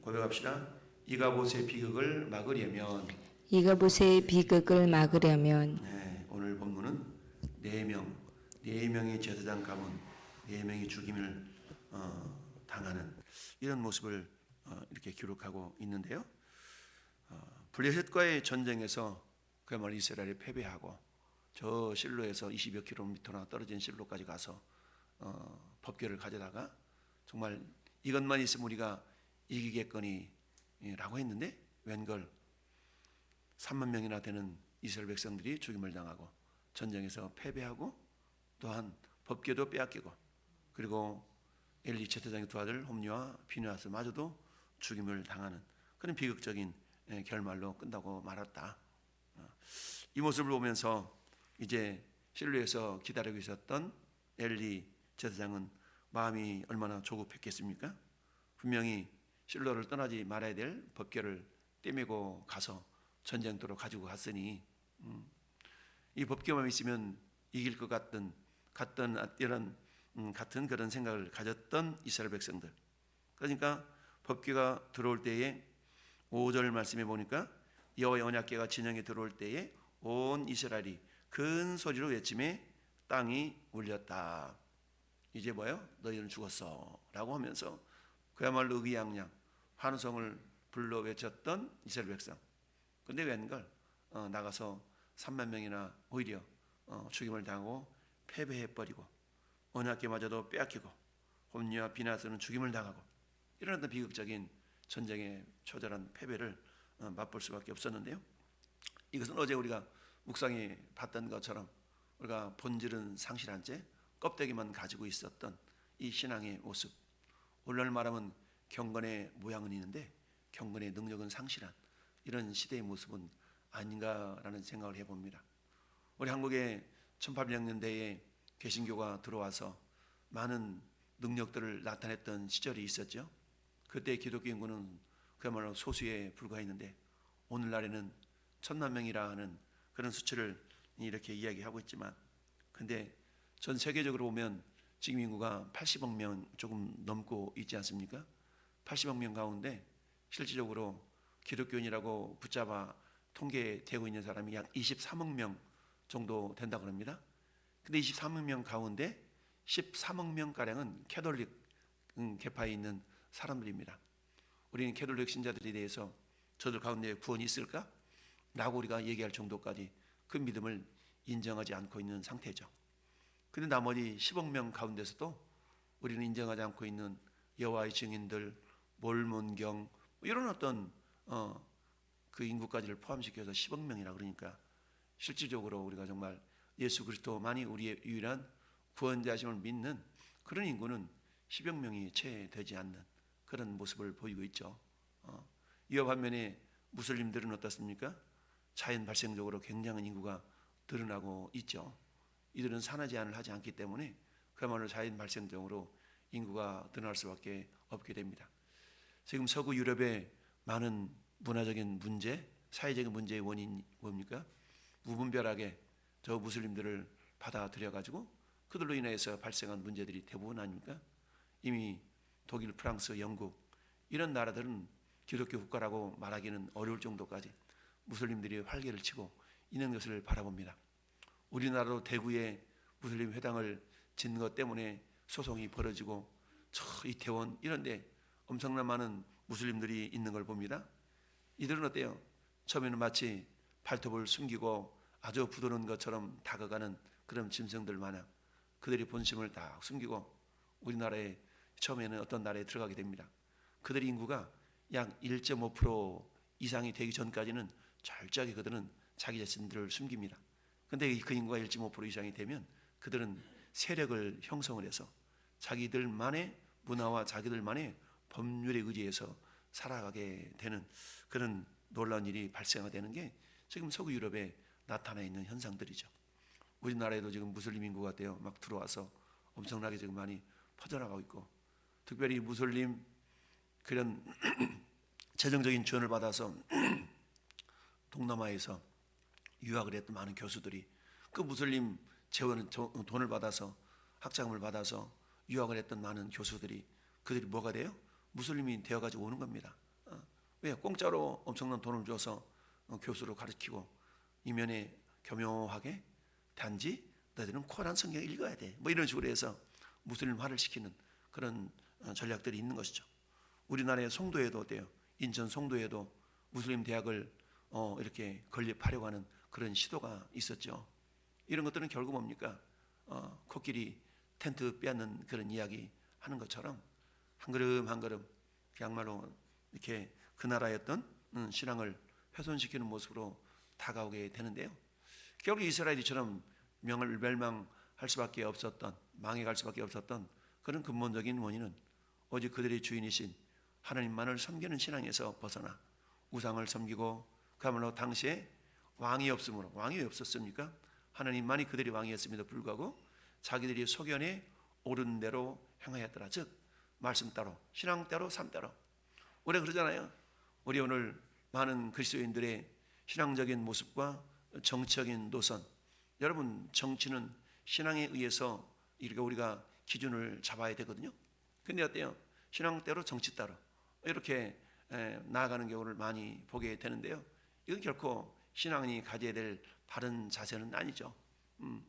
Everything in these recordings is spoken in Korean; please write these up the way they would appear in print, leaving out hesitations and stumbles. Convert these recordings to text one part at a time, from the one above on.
고백합시다. 이가봇의 비극을 막으려면 이가봇의 비극을 막으려면 오늘 본문은 네 명의 제사장 가문 4명이 죽임을 당하는 이런 모습을 이렇게 기록하고 있는데요. 블레셋과의 전쟁에서 그야말로 이스라엘이 패배하고 저 실로에서 20여 킬로미터나 떨어진 실로까지 가서 법궤를 가져다가 정말 이것만 있으면 우리가 이기겠거니라고 했는데 웬걸 3만 명이나 되는 이스라엘 백성들이 죽임을 당하고 전쟁에서 패배하고 또한 법궤도 빼앗기고 그리고 엘리 제사장의 두 아들 홈리와 비느하스마저도 죽임을 당하는 그런 비극적인 결말로 끝나고 말았다. 이 모습을 보면서 이제 실로에서 기다리고 있었던 엘리 제사장은 마음이 얼마나 조급했겠습니까? 분명히 실로를 떠나지 말아야 될 법궤를 떼매고 가서 전쟁터로 가지고 갔으니 이 법궤만 있으면 이길 것 같던 이런 같은 그런 생각을 가졌던 이스라엘 백성들. 그러니까 법궤가 들어올 때에 5절 말씀에 보니까 여호와의 언약궤가 진영에 들어올 때에 온 이스라엘이 큰 소리로 외치매 땅이 울렸다. 이제 뭐예요? 너희는 죽었어 라고 하면서 그야말로 의기양양 환호성을 불러 외쳤던 이스라엘 백성. 근데 웬걸 나가서 3만 명이나 오히려 죽임을 당하고 패배해버리고 언약궤마저도 빼앗기고 홈리와 비느하스는 죽임을 당하고 이런 어떤 비극적인 전쟁의 초절한 패배를 맛볼 수밖에 없었는데요. 이것은 어제 우리가 묵상에 봤던 것처럼 우리가 본질은 상실한 채 껍데기만 가지고 있었던 이 신앙의 모습. 오늘날 말하면 경건의 모양은 있는데 경건의 능력은 상실한 이런 시대의 모습은 아닌가라는 생각을 해봅니다. 우리 한국에 1800년대에 개신교가 들어와서 많은 능력들을 나타냈던 시절이 있었죠. 그때 기독교 인구는 그야말로 소수에 불과했는데 오늘날에는 1000만 명이라 하는 그런 수치를 이렇게 이야기하고 있지만 근데 전 세계적으로 보면 지금 인구가 80억 명 조금 넘고 있지 않습니까? 80억 명 가운데 실질적으로 기독교인이라고 붙잡아 통계되고 있는 사람이 약 23억 명 정도 된다고 합니다. 근데 23억 명 가운데 13억 명가량은 캐톨릭 계파에 있는 사람들입니다. 우리는 캐톨릭 신자들에 대해서 저들 가운데 구원이 있을까? 라고 우리가 얘기할 정도까지 그 믿음을 인정하지 않고 있는 상태죠. 근데 나머지 10억 명 가운데서도 우리는 인정하지 않고 있는 여호와의 증인들, 몰몬경 이런 어떤 그 인구까지를 포함시켜서 10억 명이라 그러니까 실질적으로 우리가 정말 예수 그리스도만이 우리의 유일한 구원자심을 믿는 그런 인구는 10억 명이 채 되지 않는 그런 모습을 보이고 있죠. 이와 반면에 무슬림들은 어떻습니까? 자연 발생적으로 굉장한 인구가 드러나고 있죠. 이들은 산화 제한을 하지 않기 때문에 그야말로 자연 발생적으로 인구가 드러날 수밖에 없게 됩니다. 지금 서구 유럽의 많은 문화적인 문제, 사회적인 문제의 원인이 뭡니까? 무분별하게 저 무슬림들을 받아들여가지고 그들로 인해서 발생한 문제들이 대부분 아닙니까? 이미 독일, 프랑스, 영국 이런 나라들은 기독교 국가라고 말하기는 어려울 정도까지 무슬림들이 활개를 치고 있는 것을 바라봅니다. 우리나라도 대구에 무슬림 회당을 짓는 것 때문에 소송이 벌어지고 저 이태원 이런 데 엄청난 많은 무슬림들이 있는 걸 봅니다. 이들은 어때요? 처음에는 마치 발톱을 숨기고 아주 부드러운 것처럼 다가가는 그런 짐승들 마냥 그들이 본심을 다 숨기고 우리나라에 처음에는 어떤 나라에 들어가게 됩니다. 그들의 인구가 약 1.5% 이상이 되기 전까지는 철저하게 그들은 자기 자신들을 숨깁니다. 그런데 그 인구가 1.5% 이상이 되면 그들은 세력을 형성을 해서 자기들만의 문화와 자기들만의 법률에 의지해서 살아가게 되는 그런 놀라운 일이 발생되는 게 지금 서구 유럽에 나타나 있는 현상들이죠. 우리나라에도 지금 무슬림 인구가 막 들어와서 엄청나게 지금 많이 퍼져나가고 있고 특별히 무슬림 그런 재정적인 지원을 받아서 동남아에서 유학을 했던 많은 교수들이 그 무슬림 재원 돈을 받아서 학자금을 받아서 유학을 했던 많은 교수들이 그들이 뭐가 돼요? 무슬림이 되어가지고 오는 겁니다. 왜? 공짜로 엄청난 돈을 줘서 교수로 가르치고 이면에 교묘하게 단지 너희들은 코란 성경 읽어야 돼. 뭐 이런 식으로 해서 무슬림화를 시키는 그런 전략들이 있는 것이죠. 우리나라의 송도에도 어때요? 인천 송도에도 무슬림 대학을 이렇게 건립하려고 하는 그런 시도가 있었죠. 이런 것들은 결국 뭡니까? 코끼리 텐트 빼앗는 그런 이야기 하는 것처럼 한 걸음 한 걸음 그야말로 이렇게 그 나라의 어떤 신앙을 훼손시키는 모습으로 다가오게 되는데요. 결국 이스라엘이처럼 멸망할 수밖에 없었던, 망해갈 수밖에 없었던 그런 근본적인 원인은 오직 그들의 주인이신 하나님만을 섬기는 신앙에서 벗어나 우상을 섬기고 그야말로 당시에 왕이 없으므로, 왕이 왜 없었습니까? 하나님만이 그들이 왕이었음에도 불구하고 자기들이 소견에 옳은 대로 행하였더라. 즉 말씀 따로, 신앙 따로, 삶 따로. 우리 그러잖아요. 우리 오늘 많은 그리스도인들의 신앙적인 모습과 정치적인 노선, 여러분 정치는 신앙에 의해서 이렇게 우리가 기준을 잡아야 되거든요. 근데 어때요? 신앙 따로 정치 따로 이렇게 나아가는 경우를 많이 보게 되는데요. 이건 결코 신앙이 가져야 될 바른 자세는 아니죠.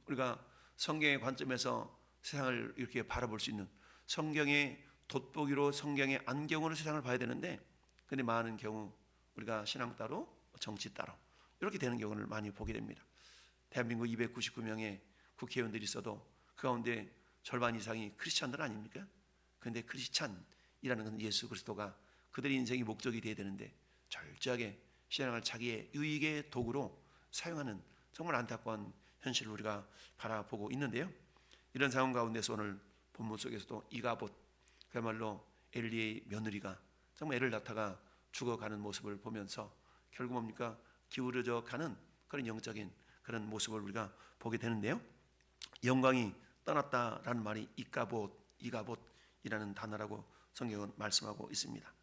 우리가 성경의 관점에서 세상을 이렇게 바라볼 수 있는 성경의 돋보기로 성경의 안경으로 세상을 봐야 되는데, 근데 많은 경우 우리가 신앙 따로 정치 따로 이렇게 되는 경우를 많이 보게 됩니다. 대한민국 299명의 국회의원들이 있어도 그 가운데 절반 이상이 크리스찬들 아닙니까? 그런데 크리스찬이라는 건 예수 그리스도가 그들의 인생이 목적이 되어야 되는데 철저하게 신앙을 자기의 유익의 도구로 사용하는 정말 안타까운 현실을 우리가 바라보고 있는데요. 이런 상황 가운데서 오늘 본문 속에서도 이가봇, 그야말로 엘리의 며느리가 정말 애를 낳다가 죽어가는 모습을 보면서 결국 뭡니까? 기울어져 가는 그런 영적인 그런 모습을 우리가 보게 되는데요. 영광이 떠났다라는 말이 이가봇이라는 단어라고 성경은 말씀하고 있습니다.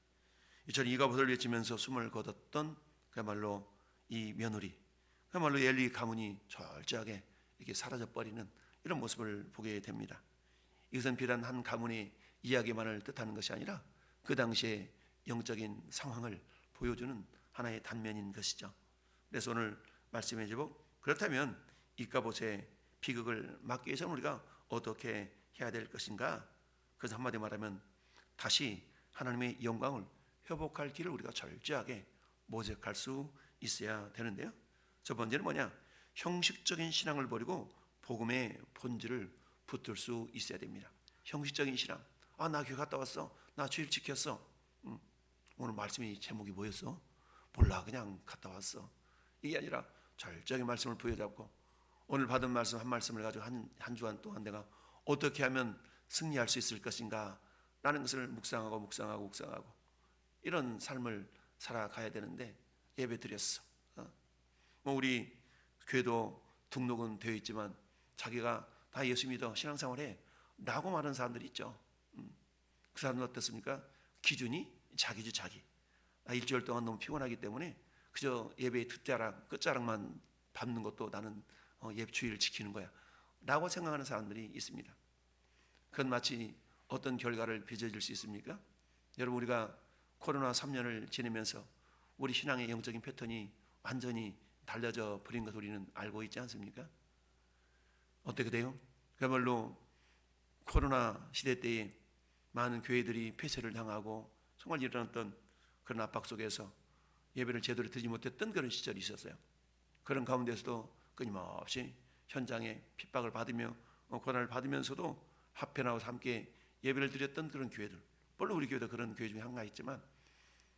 이처럼 이가봇을 외치면서 숨을 거뒀던 그야말로 이 며느리, 그야말로 엘리 가문이 철저하게 이렇게 사라져버리는 이런 모습을 보게 됩니다. 이것은 비단 한 가문의 이야기만을 뜻하는 것이 아니라 그 당시의 영적인 상황을 보여주는 하나의 단면인 것이죠. 그래서 오늘 말씀해 주고, 그렇다면 이가봇의 비극을 막기 위해서는 우리가 어떻게 해야 될 것인가? 그래서 한마디 말하면 다시 하나님의 영광을 회복할 길을 우리가 철저하게 모색할 수 있어야 되는데요. 첫 번째는 뭐냐? 형식적인 신앙을 버리고 복음의 본질을 붙들 수 있어야 됩니다. 형식적인 신앙. 나 교회 갔다 왔어. 나 주일 지켰어. 오늘 말씀이 제목이 뭐였어? 몰라, 그냥 갔다 왔어. 이게 아니라 철저하게 말씀을 부여잡고 오늘 받은 말씀 한 말씀을 가지고 한 주간 동안 내가 어떻게 하면 승리할 수 있을 것인가 라는 것을 묵상하고 이런 삶을 살아가야 되는데 예배 드렸어. 우리 교회도 등록은 되어 있지만 자기가 다 예수 믿어 신앙생활해 라고 말하는 사람들이 있죠. 그 사람은 어떻습니까? 기준이 자기죠, 자기. 일주일 동안 너무 피곤하기 때문에 그저 예배의 뒷자락, 끝자락만 밟는 것도 나는 예배 주의를 지키는 거야 라고 생각하는 사람들이 있습니다. 그건 마치 어떤 결과를 빚어질 수 있습니까? 여러분, 우리가 코로나 3년을 지내면서 우리 신앙의 영적인 패턴이 완전히 달라져 버린 것을 우리는 알고 있지 않습니까? 어떻게 돼요? 그야말로 코로나 시대 때에 많은 교회들이 폐쇄를 당하고 정말 일어났던 그런 압박 속에서 예배를 제대로 드리지 못했던 그런 시절이 있었어요. 그런 가운데서도 끊임없이 현장에 핍박을 받으며 고난을 받으면서도 합편하고 함께 예배를 드렸던 그런 교회들, 물론 우리 교회도 그런 교회 중에 하나가 있지만,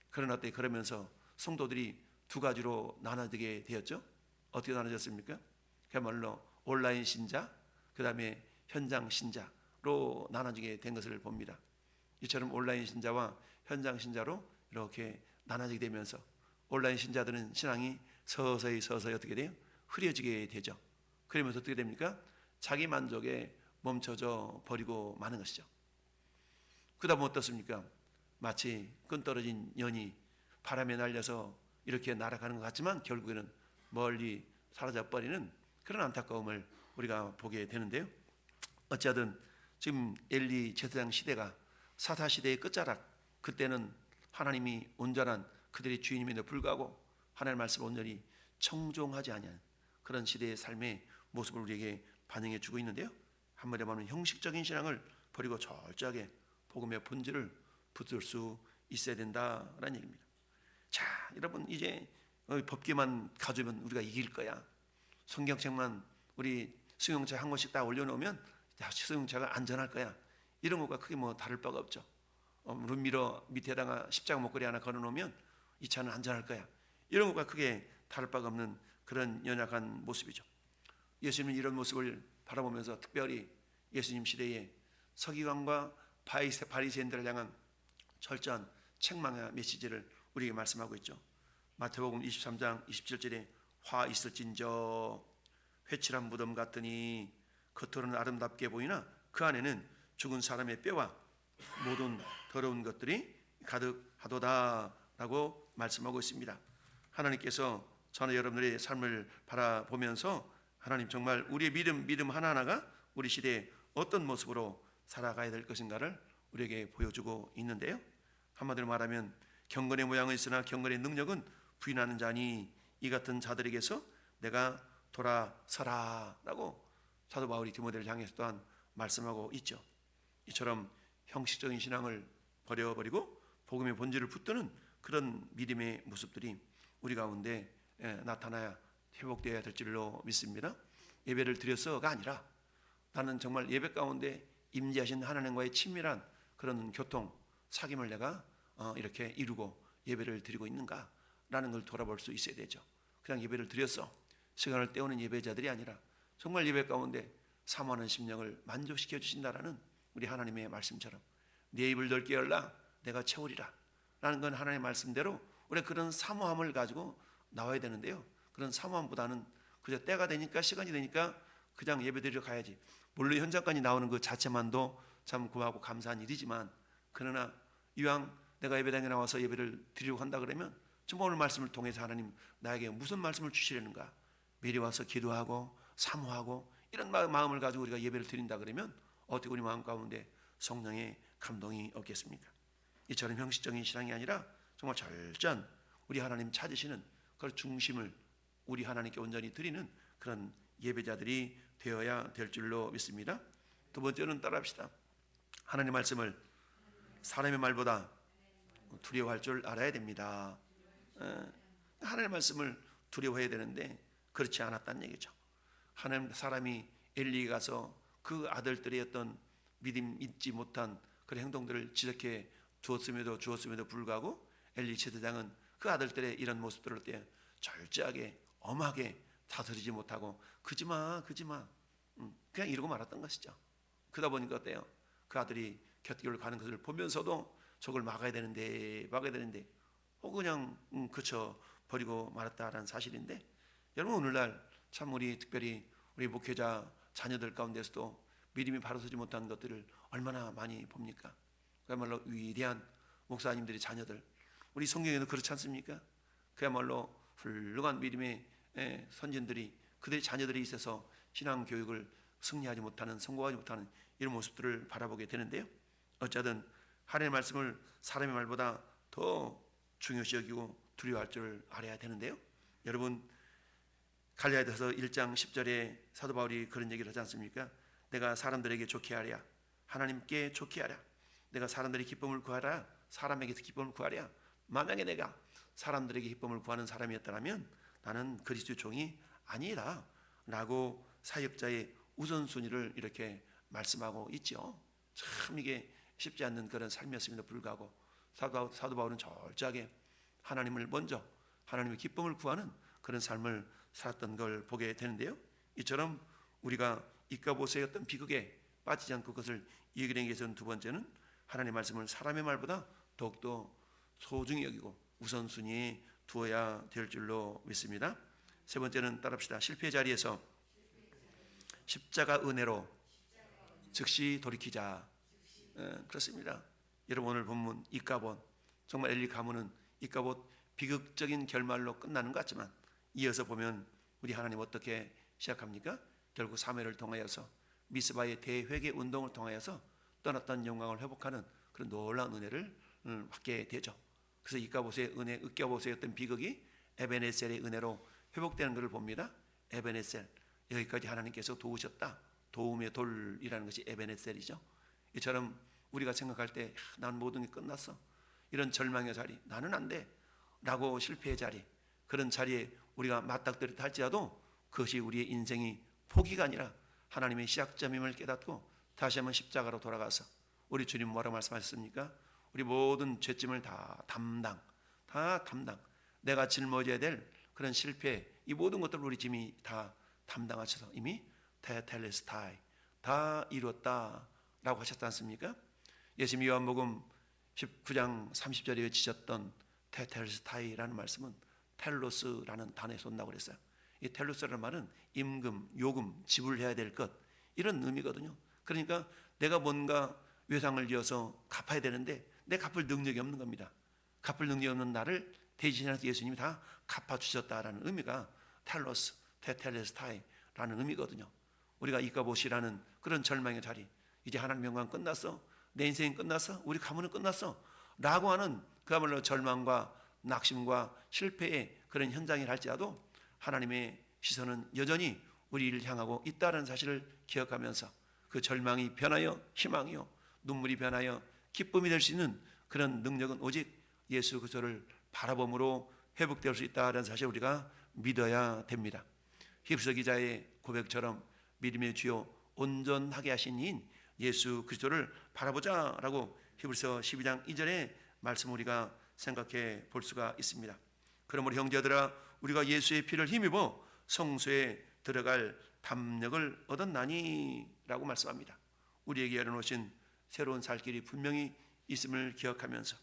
그러나 때 그러면서 성도들이 두 가지로 나눠지게 되었죠. 어떻게 나눠졌습니까? 그야말로 온라인 신자, 그 다음에 현장 신자로 나눠지게 된 것을 봅니다. 이처럼 온라인 신자와 현장 신자로 이렇게 나눠지게 되면서 온라인 신자들은 신앙이 서서히 어떻게 돼요? 흐려지게 되죠. 그러면서 어떻게 됩니까? 자기 만족에 멈춰져 버리고 마는 것이죠. 그 다음 어떻습니까? 마치 끈 떨어진 연이 바람에 날려서 이렇게 날아가는 것 같지만 결국에는 멀리 사라져 버리는 그런 안타까움을 우리가 보게 되는데요. 어찌하든 지금 엘리 제사장 시대가 사사시대의 끝자락, 그때는 하나님이 온전한 그들이 주인임에도 불구하고 하나님의 말씀을 온전히 청종하지 아니한 그런 시대의 삶의 모습을 우리에게 반영해 주고 있는데요. 한마디로 말하면 형식적인 신앙을 버리고 철저하게 복음의 본질을 붙들 수 있어야 된다라는 얘기입니다. 자, 여러분 이제 법계만 가지면 우리가 이길 거야. 성경책만 우리 수용차 한 권씩 딱 올려놓으면 수용차가 안전할 거야. 이런 것과 크게 뭐 다를 바가 없죠. 룸미러 밑에다가 십자가 목걸이 하나 걸어놓으면 이 차는 안전할 거야. 이런 것과 크게 다를 바가 없는 그런 연약한 모습이죠. 예수님은 이런 모습을 바라보면서 특별히 예수님 시대에 서기관과 바리새인들을 향한 철저한 책망의 메시지를 우리에게 말씀하고 있죠. 마태복음 23장 27절에 화 있을진저 회칠한 무덤 같으니 겉으로는 아름답게 보이나 그 안에는 죽은 사람의 뼈와 모든 더러운 것들이 가득하도다 라고 말씀하고 있습니다. 하나님께서 저는 여러분들의 삶을 바라보면서 하나님 정말 우리의 믿음 하나하나가 우리 시대에 어떤 모습으로 살아가야 될 것인가를 우리에게 보여주고 있는데요. 한마디로 말하면 경건의 모양은 있으나 경건의 능력은 부인하는 자니 이 같은 자들에게서 내가 돌아서라 라고 사도 바울이 디모데를 향해서 또한 말씀하고 있죠. 이처럼 형식적인 신앙을 버려버리고 복음의 본질을 붙드는 그런 믿음의 모습들이 우리 가운데 나타나야 회복되어야 될 줄로 믿습니다. 예배를 드려서가 아니라 나는 정말 예배 가운데 임재하신 하나님과의 친밀한 그런 교통, 사귐을 내가 이렇게 이루고 예배를 드리고 있는가라는 걸 돌아볼 수 있어야 되죠. 그냥 예배를 드려서 시간을 때우는 예배자들이 아니라 정말 예배 가운데 사모하는 심령을 만족시켜 주신다라는 우리 하나님의 말씀처럼 내 입을 넓게 열라 내가 채우리라 라는 건 하나님의 말씀대로 우리가 그런 사모함을 가지고 나와야 되는데요. 그런 사모함보다는 그저 때가 되니까 시간이 되니까 그냥 예배드리러 가야지. 물론 현장까지 나오는 그 자체만도 참 고마고 감사한 일이지만 그러나 이왕 내가 예배당에 나와서 예배를 드리려고 한다 그러면 정말 오늘 말씀을 통해서 하나님 나에게 무슨 말씀을 주시려는가 미리 와서 기도하고 사모하고 이런 마음을 가지고 우리가 예배를 드린다 그러면 어떻게 우리 마음 가운데 성령의 감동이 없겠습니까? 이처럼 형식적인 신앙이 아니라 정말 절전 우리 하나님 찾으시는 그 중심을 우리 하나님께 온전히 드리는 그런 예배자들이 되어야 될 줄로 믿습니다. 두 번째는 따라합시다. 하나님의 말씀을 사람의 말보다 두려워할 줄 알아야 됩니다. 하나님의 말씀을 두려워해야 되는데 그렇지 않았다는 얘기죠. 하나님 사람이 엘리가 가서 그 아들들의 어떤 믿음 잊지 못한 그런 행동들을 지적해 주었음에도 불구하고 엘리 제사장은 그 아들들의 이런 모습들을 때 절제하게 엄하게 다스리지 못하고 그지마 그냥 이러고 말았던 것이죠. 그러다 보니까 어때요? 그 아들이 곁길을 가는 것을 보면서도 저걸 막아야 되는데 혹 그냥 그쳐 버리고 말았다라는 사실인데 여러분 오늘날 참 우리 특별히 우리 목회자 자녀들 가운데서도 믿음이 바로 서지 못한 것들을 얼마나 많이 봅니까? 그야말로 위대한 목사님들의 자녀들 우리 성경에도 그렇지 않습니까? 그야말로 훌륭한 믿음의 선진들이 그들의 자녀들이 있어서 신앙 교육을 승리하지 못하는 성공하지 못하는 이런 모습들을 바라보게 되는데요. 어쨌든 하나님의 말씀을 사람의 말보다 더 중요시 여기고 두려워할 줄 알아야 되는데요. 여러분 갈라디아서 1장 10절에 사도 바울이 그런 얘기를 하지 않습니까? 내가 사람들에게 좋게 하랴 하나님께 좋게 하랴 내가 사람들의 기쁨을 구하라 사람에게서 기쁨을 구하랴 만약에 내가 사람들에게 기쁨을 구하는 사람이었다면 나는 그리스도의 종이 아니라 라고 사역자의 우선순위를 이렇게 말씀하고 있죠. 참 이게 쉽지 않는 그런 삶이었음에도 불구하고 사도 바울은 철저하게 하나님을 먼저 하나님의 기쁨을 구하는 그런 삶을 살았던 걸 보게 되는데요. 이처럼 우리가 이까보스의 어떤 비극에 빠지지 않고 그것을 이기기 위해서는 두 번째는 하나님의 말씀을 사람의 말보다 더욱더 소중히 여기고 우선순위에 두어야 될 줄로 믿습니다. 세 번째는 따라합시다. 실패의 자리에서 십자가 은혜로 즉시 돌이키자. 그렇습니다. 여러분 오늘 본문 이까봇 정말 엘리 가문은 이까봇 비극적인 결말로 끝나는 것 같지만 이어서 보면 우리 하나님 어떻게 시작합니까? 결국 사무엘을 통하여서 미스바의 대회개 운동을 통하여서 떠났던 영광을 회복하는 그런 놀라운 은혜를 받게 되죠. 그래서 이가보스의 은혜, 으깨보스의 어떤 비극이 에베네셀의 은혜로 회복되는 것을 봅니다. 에베네셀, 여기까지 하나님께서 도우셨다. 도움의 돌이라는 것이 에베네셀이죠. 이처럼 우리가 생각할 때 난 모든 게 끝났어, 이런 절망의 자리, 나는 안 돼 라고 실패의 자리, 그런 자리에 우리가 맞닥뜨렸다 할지라도 그것이 우리의 인생이 포기가 아니라 하나님의 시작점임을 깨닫고 다시 한번 십자가로 돌아가서, 우리 주님 뭐라고 말씀하셨습니까? 우리 모든 죄짐을 다 담당, 내가 짊어져야 될 그런 실패, 이 모든 것들을 우리 짐이 다 담당하셔서 이미 테텔레스타이, 다 이루었다 라고 하셨지 않습니까? 예수님 요한복음 19장 30절에 외치셨던 테텔레스타이라는 말씀은 텔로스라는 단어에서 온다고 그랬어요. 이 텔로스라는 말은 임금, 요금, 지불해야 될 것, 이런 의미거든요. 그러니까 내가 뭔가 외상을 지어서 갚아야 되는데 내 갚을 능력이 없는 겁니다. 갚을 능력이 없는 나를 대신해서 예수님이 다 갚아주셨다라는 의미가 텔로스, 테텔레스타이라는 의미거든요. 우리가 이가봇이라는 그런 절망의 자리, 이제 하나님 영광 끝났어, 내 인생이 끝났어, 우리 가문은 끝났어 라고 하는 그야말로 절망과 낙심과 실패의 그런 현장이 할지라도 하나님의 시선은 여전히 우리를 향하고 있다는 사실을 기억하면서 그 절망이 변하여 희망이요, 눈물이 변하여 기쁨이 될 수 있는 그런 능력은 오직 예수 그리스도를 바라봄으로 회복될 수 있다는 사실을 우리가 믿어야 됩니다. 히브리서 기자의 고백처럼 믿음의 주요 온전하게 하신 이인 예수 그리스도를 바라보자라고 히브리서 12장 2절의 말씀 우리가 생각해 볼 수가 있습니다. 그러므로 형제들아, 우리가 예수의 피를 힘입어 성소에 들어갈 담력을 얻었나니 라고 말씀합니다. 우리에게 열어놓으신 새로운 살 길이 분명히 있음을 기억하면서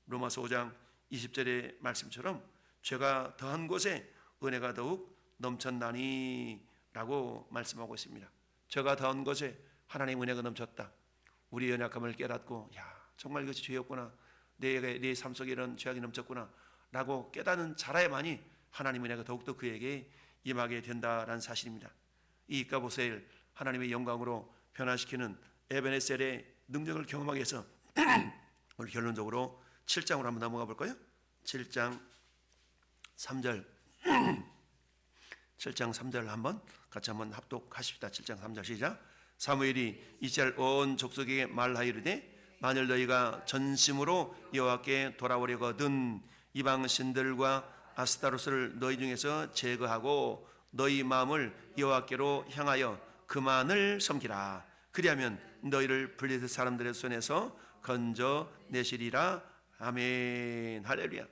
로마서 5장 20절의 말씀처럼 죄가 더한 곳에 은혜가 더욱 넘쳤나니 라고 말씀하고 있습니다. 죄가 더한 곳에 하나님의 은혜가 넘쳤다. 우리의 연약함을 깨닫고 정말 이것이 죄였구나, 내 삶 속에 이런 죄악이 넘쳤구나 라고 깨닫는 자라야만이 하나님의 은혜가 더욱더 그에게 임하게 된다라는 사실입니다. 이 이가봇을 하나님의 영광으로 변화시키는 에베네셀의 능력을 경험하기 위해서 오늘 결론적으로 7장으로 한번 넘어가 볼까요? 7장 3절 7장 3절 한번 같이 한번 합독하십시다. 7장 3절 시작. 사무엘이 이스라엘 온 족속에게 말하이르되 만일 너희가 전심으로 여호와께 돌아오려거든 이방 신들과 아스타로스를 너희 중에서 제거하고 너희 마음을 여호와께로 향하여 그만을 섬기라. 그리하면 너희를 블레셋 사람들의 손에서 건져내시리라. 아멘. 할렐루야.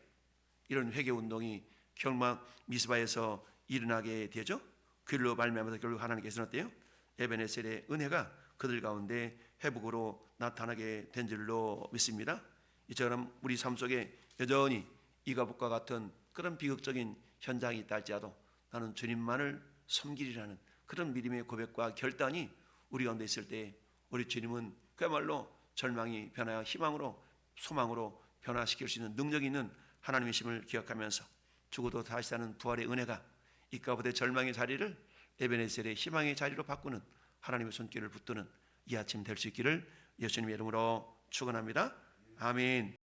이런 회개 운동이 결국 미스바에서 일어나게 되죠. 그일로 말미암아서 결국 하나님께서는 어때요? 에베네셀의 은혜가 그들 가운데 회복으로 나타나게 된 줄로 믿습니다. 이처럼 우리 삶 속에 여전히 이가봇과 같은 그런 비극적인 현장이 있다 할지라도 나는 주님만을 섬기리라는 그런 믿음의 고백과 결단이 우리 가운데 있을 때 우리 주님은 그야말로 절망이 변하여 희망으로, 소망으로 변화시킬 수 있는 능력이 있는 하나님이심을 기억하면서 죽어도 다시 사는 부활의 은혜가 이가봇의 절망의 자리를 에베네셀의 희망의 자리로 바꾸는 하나님의 손길을 붙드는 이 아침 될 수 있기를 예수님의 이름으로 축원합니다. 아멘.